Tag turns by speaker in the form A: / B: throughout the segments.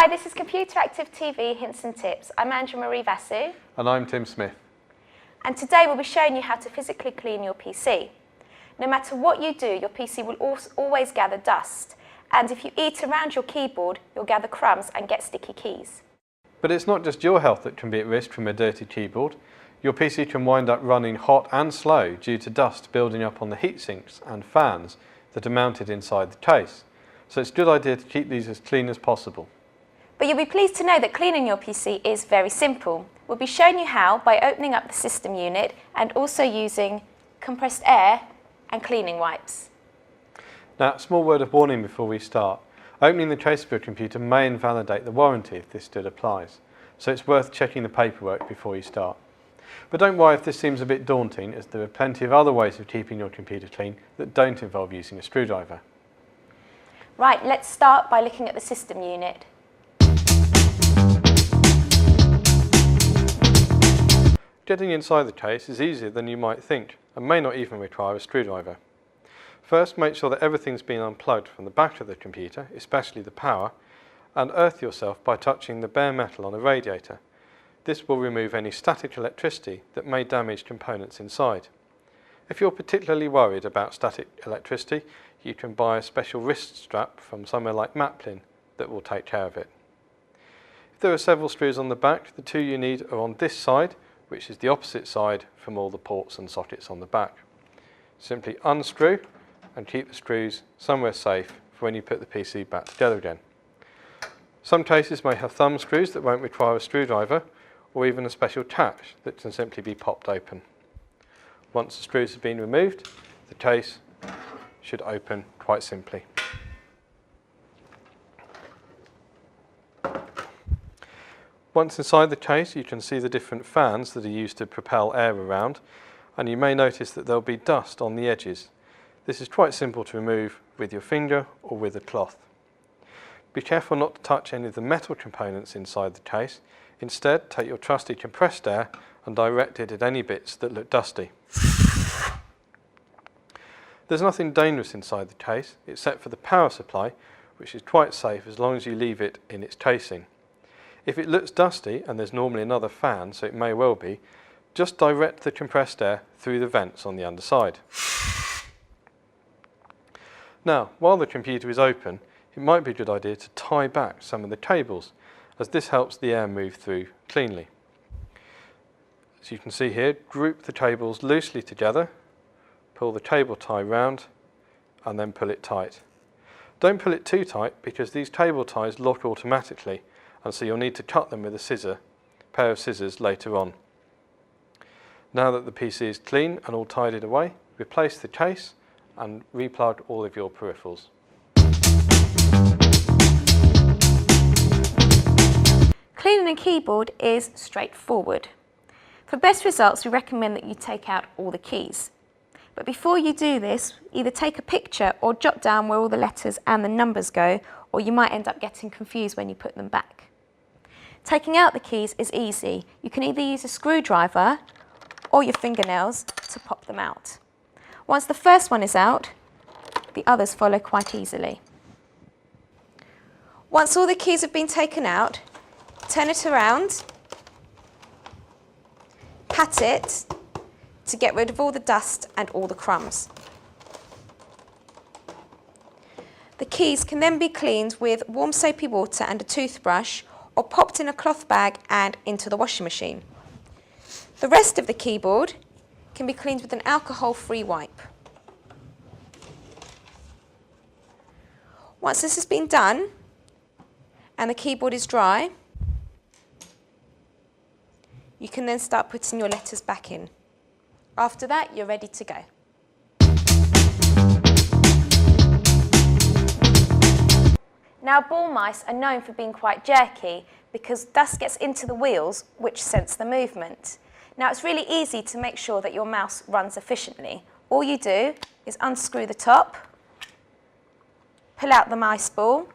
A: Hi, this is Computer Active TV Hints and Tips. I'm Andrew Marie Vasu.
B: And I'm Tim Smith.
A: And today we'll be showing you how to physically clean your PC. No matter what you do, your PC will always gather dust. And if you eat around your keyboard, you'll gather crumbs and get sticky keys.
B: But it's not just your health that can be at risk from a dirty keyboard. Your PC can wind up running hot and slow due to dust building up on the heatsinks and fans that are mounted inside the case. So it's a good idea to keep these as clean as possible.
A: But you'll be pleased to know that cleaning your PC is very simple. We'll be showing you how by opening up the system unit and also using compressed air and cleaning wipes.
B: Now, a small word of warning before we start. Opening the case of your computer may invalidate the warranty if this still applies. So it's worth checking the paperwork before you start. But don't worry if this seems a bit daunting, as there are plenty of other ways of keeping your computer clean that don't involve using a screwdriver.
A: Right, let's start by looking at the system unit.
B: Getting inside the case is easier than you might think and may not even require a screwdriver. First, make sure that everything's been unplugged from the back of the computer, especially the power, and earth yourself by touching the bare metal on a radiator. This will remove any static electricity that may damage components inside. If you're particularly worried about static electricity, you can buy a special wrist strap from somewhere like Maplin that will take care of it. If there are several screws on the back, the two you need are on this side, which is the opposite side from all the ports and sockets on the back. Simply unscrew and keep the screws somewhere safe for when you put the PC back together again. Some cases may have thumb screws that won't require a screwdriver, or even a special catch that can simply be popped open. Once the screws have been removed, the case should open quite simply. Once inside the case, you can see the different fans that are used to propel air around, and you may notice that there'll be dust on the edges. This is quite simple to remove with your finger or with a cloth. Be careful not to touch any of the metal components inside the case. Instead, take your trusty compressed air and direct it at any bits that look dusty. There's nothing dangerous inside the case except for the power supply, which is quite safe as long as you leave it in its casing. If it looks dusty, and there's normally another fan, so it may well be, just direct the compressed air through the vents on the underside. Now, while the computer is open, it might be a good idea to tie back some of the cables, as this helps the air move through cleanly. As you can see here, group the cables loosely together, pull the cable tie round, and then pull it tight. Don't pull it too tight because these cable ties lock automatically, and so you'll need to cut them with a pair of scissors later on. Now that the PC is clean and all tidied away, replace the case and replug all of your peripherals.
A: Cleaning a keyboard is straightforward. For best results, we recommend that you take out all the keys. But before you do this, either take a picture or jot down where all the letters and the numbers go, or you might end up getting confused when you put them back. Taking out the keys is easy. You can either use a screwdriver or your fingernails to pop them out. Once the first one is out, the others follow quite easily. Once all the keys have been taken out, turn it around, pat it to get rid of all the dust and all the crumbs. The keys can then be cleaned with warm soapy water and a toothbrush, or popped in a cloth bag and into the washing machine. The rest of the keyboard can be cleaned with an alcohol-free wipe. Once this has been done and the keyboard is dry, you can then start putting your letters back in. After that, you're ready to go. Now, ball mice are known for being quite jerky because dust gets into the wheels, which sense the movement. Now, it's really easy to make sure that your mouse runs efficiently. All you do is unscrew the top, pull out the mice ball,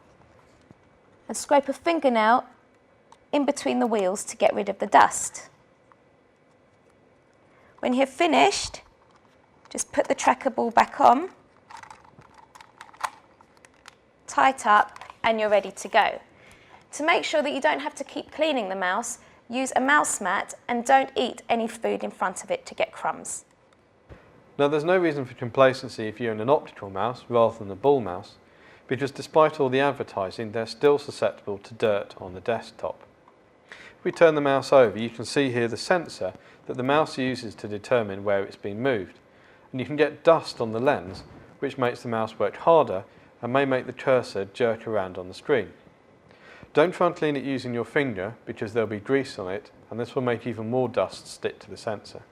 A: and scrape a fingernail in between the wheels to get rid of the dust. When you're finished, just put the tracker ball back on, tie it up, and you're ready to go. To make sure that you don't have to keep cleaning the mouse, use a mouse mat and don't eat any food in front of it to get crumbs.
B: Now there's no reason for complacency if you own an optical mouse rather than a ball mouse, because despite all the advertising they're still susceptible to dirt on the desktop. If we turn the mouse over, you can see here the sensor that the mouse uses to determine where it's been moved, and you can get dust on the lens, which makes the mouse work harder and may make the cursor jerk around on the screen. Don't try and clean it using your finger because there'll be grease on it and this will make even more dust stick to the sensor.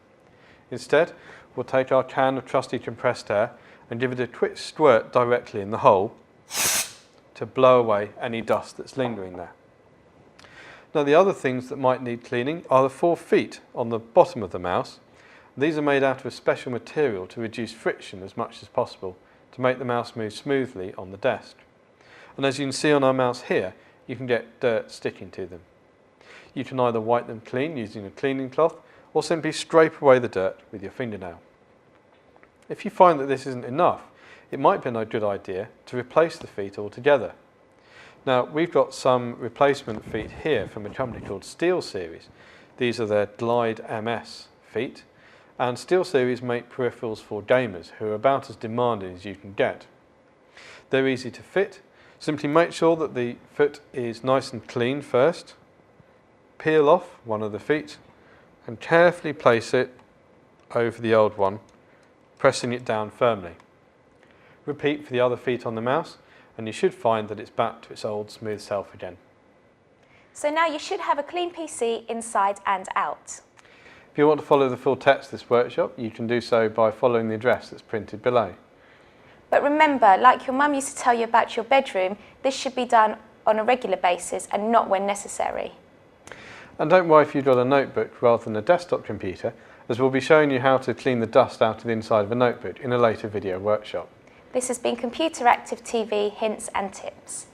B: Instead, we'll take our can of trusty compressed air and give it a quick squirt directly in the hole to blow away any dust that's lingering there. Now the other things that might need cleaning are the 4 feet on the bottom of the mouse. These are made out of a special material to reduce friction as much as possible to make the mouse move smoothly on the desk. And as you can see on our mouse here, you can get dirt sticking to them. You can either wipe them clean using a cleaning cloth or simply scrape away the dirt with your fingernail. If you find that this isn't enough, it might be a good idea to replace the feet altogether. Now we've got some replacement feet here from a company called SteelSeries. These are their Glide MS feet, and SteelSeries make peripherals for gamers who are about as demanding as you can get. They're easy to fit. Simply make sure that the foot is nice and clean first, peel off one of the feet and carefully place it over the old one, pressing it down firmly. Repeat for the other feet on the mouse and you should find that it's back to its old smooth self again.
A: So now you should have a clean PC inside and out.
B: If you want to follow the full text of this workshop, you can do so by following the address that's printed below.
A: But remember, like your mum used to tell you about your bedroom, this should be done on a regular basis and not when necessary.
B: And don't worry if you've got a notebook rather than a desktop computer, as we'll be showing you how to clean the dust out of the inside of a notebook in a later video workshop.
A: This has been Computer Active TV Hints and Tips.